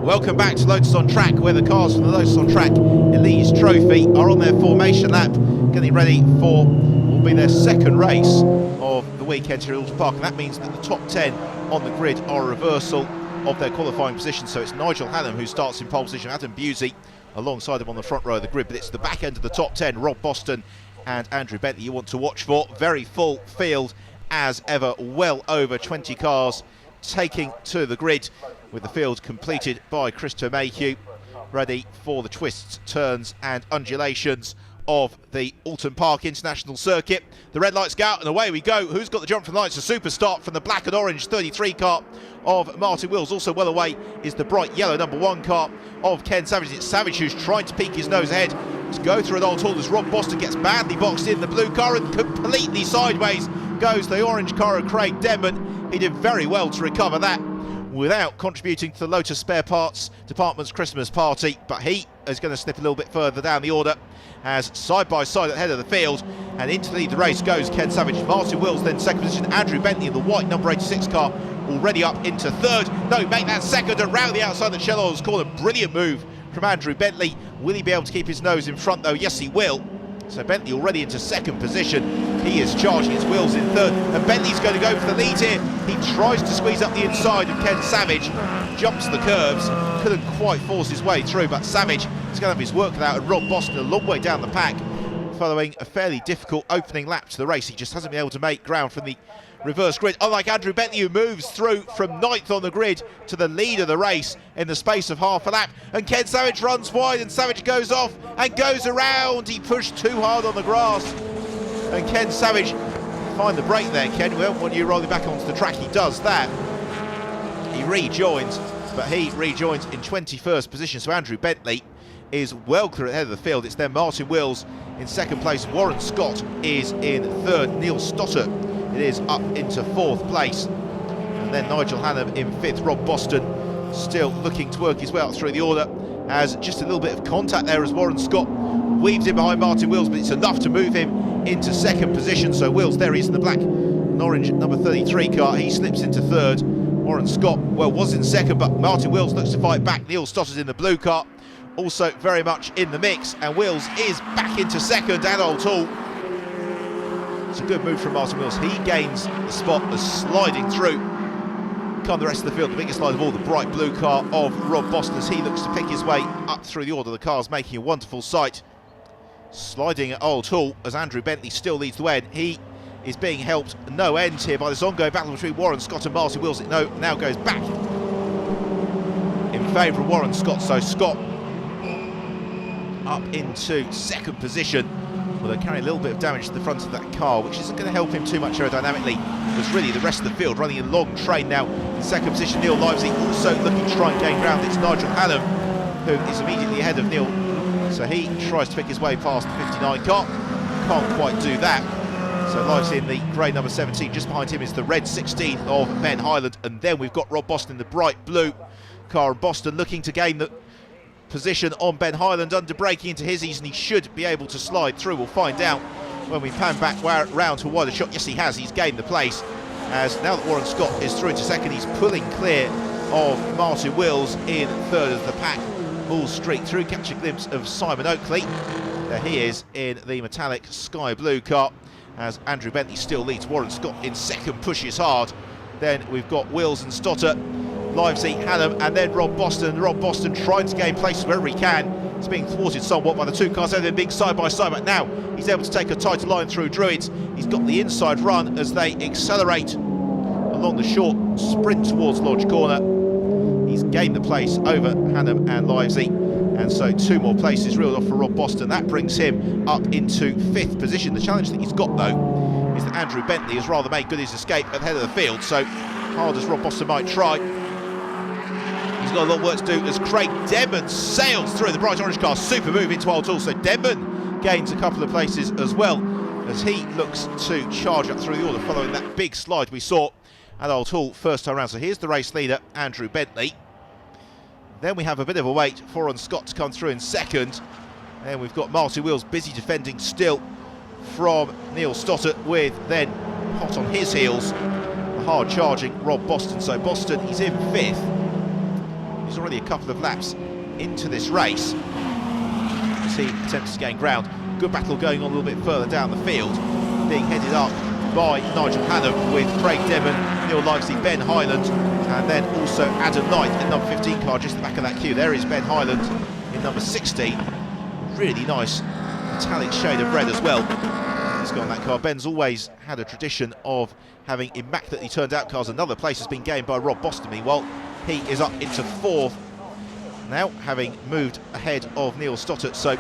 Welcome back to Lotus on Track, where the cars from the Lotus on Track Elise Trophy are on their formation lap, getting ready for what will be their second race of the weekend here at Oulton Park, and that means that the top 10 on the grid are a reversal of their qualifying position. So it's Nigel Hannam who starts in pole position, Adam Busey alongside him on the front row of the grid, but it's the back end of the top 10, Rob Boston and Andrew Bentley, you want to watch for. Very full field as ever, well over 20 cars taking to the grid, with the field completed by Christopher Mayhew, ready for the twists, turns and undulations of the Oulton Park International Circuit. The red lights go out and away we go. Who's got the jump from the lights? A super start from the black and orange 33 car of Martin Wills. Also well away is the bright yellow number 1 car of Ken Savage. It's Savage who's trying to peek his nose ahead to go through an Oulton as Rob Boston gets badly boxed in the blue car, and completely sideways goes the orange car of Craig Denman. He did very well to recover that without contributing to the Lotus Spare Parts Department's Christmas party, but he is going to slip a little bit further down the order as side by side at the head of the field, and into lead the race goes Ken Savage. Martin Wills then second position, Andrew Bentley in the white number 86 car already up into third. No, make that second around the outside of the Shell Oils corner. Brilliant move from Andrew Bentley. Will he be able to keep his nose in front though? Yes, he will. So Bentley already into second position. He is charging his Wills in third, and Bentley's going to go for the lead here. He tries to squeeze up the inside of Ken Savage, jumps the curves, couldn't quite force his way through, but Savage is going to have his work cut out, and Rob Boston a long way down the pack, following a fairly difficult opening lap to the race. He just hasn't been able to make ground from the reverse grid, unlike Andrew Bentley, who moves through from 9th on the grid to the lead of the race in the space of half a lap. And Ken Savage runs wide, and Savage goes off and goes around. He pushed too hard on the grass, and Ken Savage find the break there. Ken, well, when you rolling back onto the track, he does that. He rejoins, but he rejoins in 21st position. So Andrew Bentley is well clear ahead of the field. It's then Martin Wills in second place. Warren Scott is in third. Neil Stottert it is up into 4th place, and then Nigel Hannam in 5th. Rob Boston still looking to work his way up through the order, as just a little bit of contact there as Warren Scott weaves in behind Martin Wills, but it's enough to move him into second position. So Wills, there he is in the black and orange number 33 car, he slips into third. Warren Scott, well, was in second, but Martin Wills looks to fight back. Neil Stotter's in the blue car, also very much in the mix, and Wills is back into second at Oulton. It's a good move from Martin Wills. He gains the spot as sliding through come the rest of the field. The biggest slide of all, the bright blue car of Rob Boston, as he looks to pick his way up through the order. The car's making a wonderful sight, sliding at Oulton as Andrew Bentley still leads the way, and he is being helped no end here by this ongoing battle between Warren Scott and Martin Wills. It now goes back in favour of Warren Scott, so Scott up into second position, although carrying a little bit of damage to the front of that car, which isn't going to help him too much aerodynamically, because really the rest of the field running a long train now. In second position, Neil Livesey also looking to try and gain ground. It's Nigel Hannam who is immediately ahead of Neil, so he tries to pick his way past the 59 car, can't quite do that. So Livesey in the grey number 17, just behind him is the red 16 of Ben Highland, and then we've got Rob Boston in the bright blue car, and Boston looking to gain the position on Ben Highland, under braking into his ease, and he should be able to slide through. We'll find out when we pan back round to a wider shot. Yes, he has. He's gained the place, as now that Warren Scott is through into second, he's pulling clear of Martin Wills in third as the pack moves straight through. Catch a glimpse of Simon Oakley. There he is in the metallic sky blue car, as Andrew Bentley still leads. Warren Scott in second pushes hard. Then we've got Wills and Stotter, Livesey, Hannam, and then Rob Boston. Rob Boston trying to gain places wherever he can. It's being thwarted somewhat by the two cars, they're being side by side, but now he's able to take a tighter line through Druids. He's got the inside run as they accelerate along the short sprint towards Lodge Corner. He's gained the place over Hannam and Livesey, and so 2 more places reeled off for Rob Boston. That brings him up into 5th position. The challenge that he's got though is that Andrew Bentley has rather made good his escape at the head of the field, so hard as Rob Boston might try, he's got a lot of work to do as Craig Denman sails through the bright orange car. Super move into Oulton, so Denman gains a couple of places as well as he looks to charge up through the order following that big slide we saw at Oulton first time round. So here's the race leader, Andrew Bentley. Then we have a bit of a wait for Warren Scott to come through in second, and we've got Martin Wills busy defending still from Neil Stottert, with then hot on his heels the hard charging Rob Boston. So Boston, he's in 5th He's already a couple of laps into this race as he attempts to gain ground. Good battle going on a little bit further down the field, being headed up by Nigel Hannam with Craig Devon, Neil Livesey, Ben Hyland, and then also Adam Knight in number 15 car just at the back of that queue. There is Ben Hyland in number 16. Really nice metallic shade of red as well. He's got on that car. Ben's always had a tradition of having immaculately turned out cars. Another place has been gained by Rob Boston. Meanwhile, he is up into 4th now, having moved ahead of Neil Stoddart. So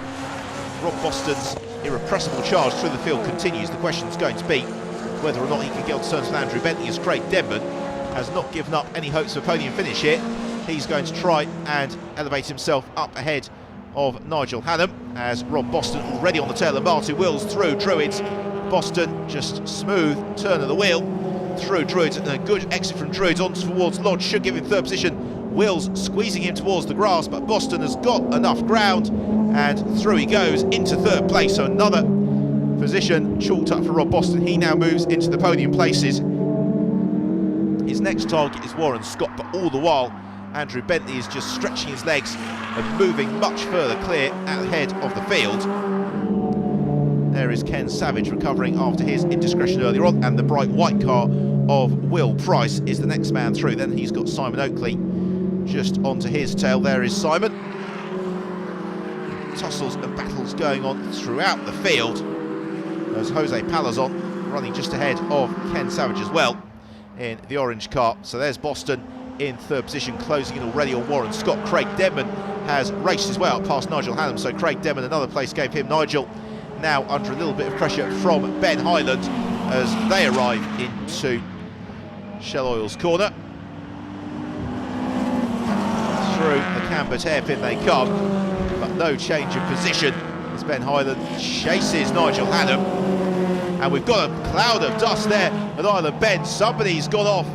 Rob Boston's irrepressible charge through the field continues. The question is going to be whether or not he can get on terms with Andrew Bentley, as Craig Denman has not given up any hopes of a podium finish here. He's going to try and elevate himself up ahead of Nigel Hannam, as Rob Boston already on the tail of Martin Wills through Druids. Boston just smooth turn of the wheel through Druids, and a good exit from Druids on towards Lodge should give him 3rd position. Wills squeezing him towards the grass, but Boston has got enough ground and through he goes into 3rd place. So another position chalked up for Rob Boston. He now moves into the podium places. His next target is Warren Scott, but all the while Andrew Bentley is just stretching his legs and moving much further clear at the head of the field. There is Ken Savage recovering after his indiscretion earlier on, and the bright white car of Will Price is the next man through. Then he's got Simon Oakley just onto his tail. There is Simon. Tussles and battles going on throughout the field. There's Jose Palazon running just ahead of Ken Savage as well in the orange car. So there's Boston in 3rd position, closing in already on Warren Scott. Craig Denman has raced his way up past Nigel Hannam, so Craig Denman, another place gave him. Nigel now under a little bit of pressure from Ben Hyland as they arrive into Shell Oil's corner. Through the Cambert hairpin they come, but no change of position as Ben Hyland chases Nigel Hannam. And we've got a cloud of dust there at Island Bend. Somebody's gone off,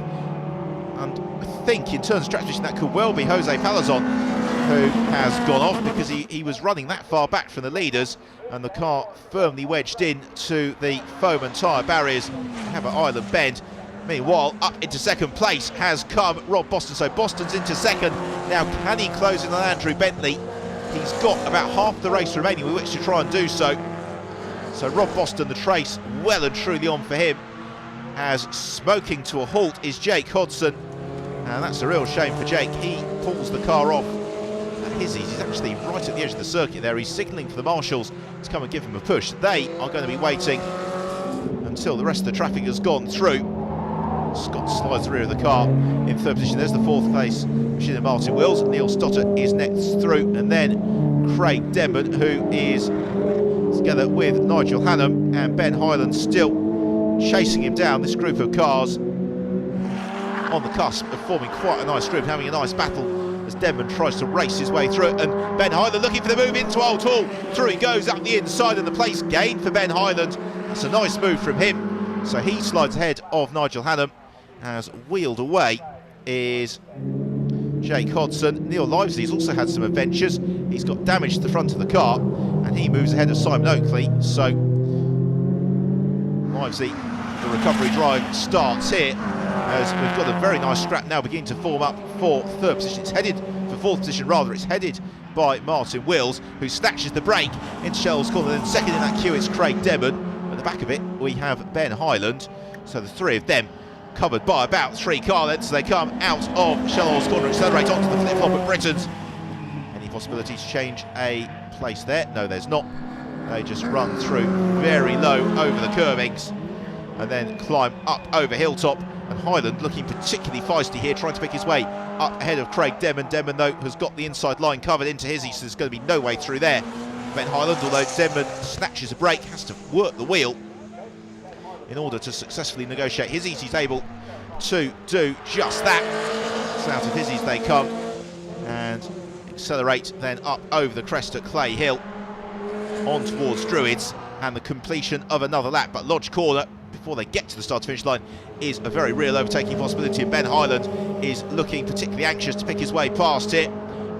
and I think in terms of track position that could well be Jose Palazon, who has gone off because he was running that far back from the leaders, and the car firmly wedged in to the foam and tyre barriers at Island Bend. Meanwhile, up into 2nd place has come Rob Boston, so Boston's into 2nd. Now can he close in on Andrew Bentley? He's got about half the race remaining with which to try and do so. So Rob Boston, the trace well and truly on for him, as smoking to a halt is Jake Hodson, and that's a real shame for Jake. He pulls the car off at his ease. He's actually right at the edge of the circuit there. He's signalling for the marshals to come and give him a push. They are going to be waiting until the rest of the traffic has gone through. Scott slides the rear of the car in 3rd position. There's the 4th place machine of Martin Wills. Neil Stoddart is next through, and then Craig Denman, who is together with Nigel Hannam, and Ben Hyland still chasing him down. This group of cars on the cusp of forming quite a nice group, having a nice battle as Denman tries to race his way through it, and Ben Hyland looking for the move into Oulton. Through he goes up the inside, and the place gained for Ben Hyland. That's a nice move from him. So he slides ahead of Nigel Hannam. As wheeled away is Jake Hodson. Neil Livesey's also had some adventures. He's got damage to the front of the car, and he moves ahead of Simon Oakley. So Livesey, the recovery drive starts here, as we've got a very nice scrap now beginning to form up for 3rd position. It's headed for 4th position rather. It's headed by Martin Wills, who snatches the brake into Shell's corner. Then 2nd in that queue it's Craig Denman. At the back of it we have Ben Hyland. So the 3 of them covered by about 3 car lengths. They come out of Shell Oil's corner, accelerate onto the flip-flop at Britain's. Any possibility to change a place there? No, there's not. They just run through very low over the curvings and then climb up over Hilltop. And Hyland looking particularly feisty here, trying to pick his way up ahead of Craig Denman. Denman, though, has got the inside line covered into his, so there's going to be no way through there. Ben Hyland, although Denman snatches a brake, has to work the wheel in order to successfully negotiate. He's able to do just that. So out of Hizzy's they come and accelerate then up over the crest at Clay Hill on towards Druids, and the completion of another lap. But Lodge Corner, before they get to the start-to-finish line, is a very real overtaking possibility, and Ben Hyland is looking particularly anxious to pick his way past it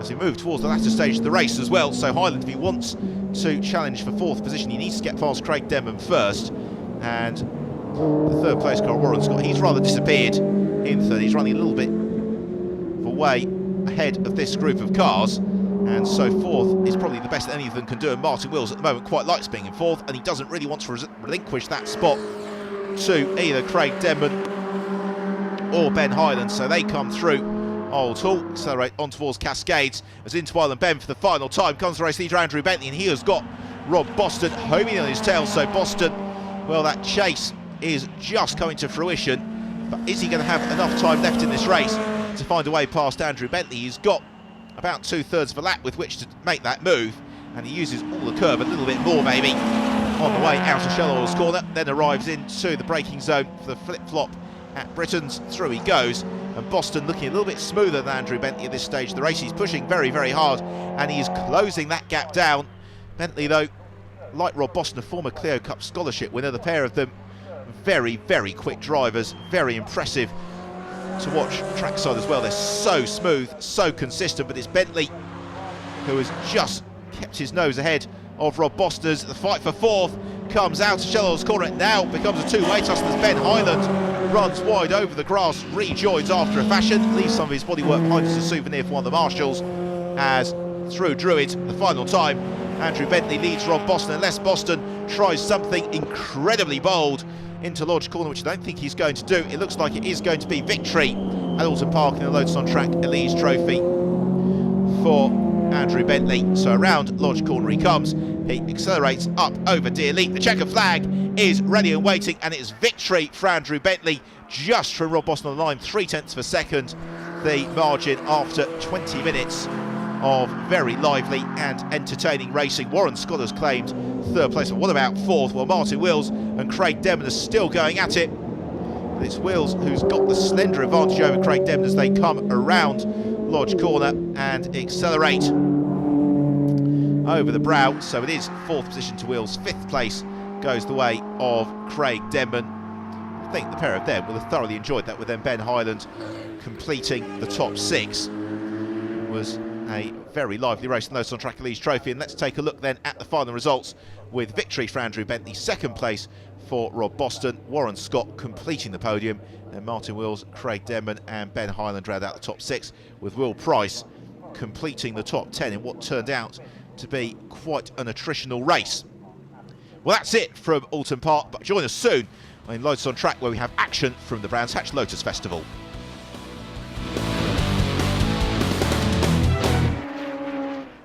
as we move towards the latter stage of the race as well. So Hyland, if he wants to challenge for 4th position, he needs to get past Craig Denman first. And the 3rd place car, Warren Scott, he's rather disappeared in 3rd. He's running a little bit away ahead of this group of cars. And so fourth is probably the best that any of them can do, and Martin Wills at the moment quite likes being in fourth, and he doesn't really want to relinquish that spot to either Craig Denman or Ben Hyland. So they come through Oulton, accelerate on towards Cascades as into Island Bend for the final time. Comes the race leader Andrew Bentley, and he has got Rob Boston homing on his tail. So Boston, well, that chase is just coming to fruition, but is he going to have enough time left in this race to find a way past Andrew Bentley? He's got about 2/3 of a lap with which to make that move, and he uses all the curve, a little bit more maybe, on the way out of Shell Oil's corner, then arrives into the braking zone for the flip-flop at Britain's. Through he goes, and Boston looking a little bit smoother than Andrew Bentley at this stage of the race. He's pushing very, very hard, and he is closing that gap down. Bentley, though, like Rob Boston, a former Clio Cup scholarship winner, the pair of them very, very quick drivers, very impressive to watch trackside as well. They're so smooth, so consistent, but it's Bentley who has just kept his nose ahead of Rob Boston as the fight for fourth comes out to Shell Oil's corner. It now becomes a two-way tussle as Ben Hyland runs wide over the grass, rejoins after a fashion, leaves some of his bodywork behind as a souvenir for one of the marshals, as through Druid, the final time, Andrew Bentley leads Rob Boston, unless Boston tries something incredibly bold into Lodge Corner, which I don't think he's going to do. It looks like it is going to be victory at Oulton Park in the Lotus on Track Elise Trophy for Andrew Bentley. So around Lodge Corner he comes, he accelerates up over Deer Leap. The checker flag is ready and waiting, and it's victory for Andrew Bentley, just from Rob Boston on the line, 0.3 of a second the margin after 20 minutes of very lively and entertaining racing. Warren Scott has claimed third place, but what about fourth? Well, Martin Wills and Craig Denman are still going at it. But it's Wills who's got the slender advantage over Craig Denman as they come around Lodge Corner and accelerate over the brow. So it is fourth position to Wills. Fifth place goes the way of Craig Denman. I think the pair of them will have thoroughly enjoyed that, with then Ben Hyland completing the top six. It was a very lively race in the Lotus on Track Elise Trophy, and let's take a look then at the final results, with victory for Andrew Bentley, second place for Rob Boston, Warren Scott completing the podium, then Martin Wills, Craig Denman and Ben Hyland round out the top six, with Will Price completing the top 10 in what turned out to be quite an attritional race. Well, that's it from Oulton Park, but join us soon in Lotus on Track, where we have action from the Brands Hatch Lotus Festival.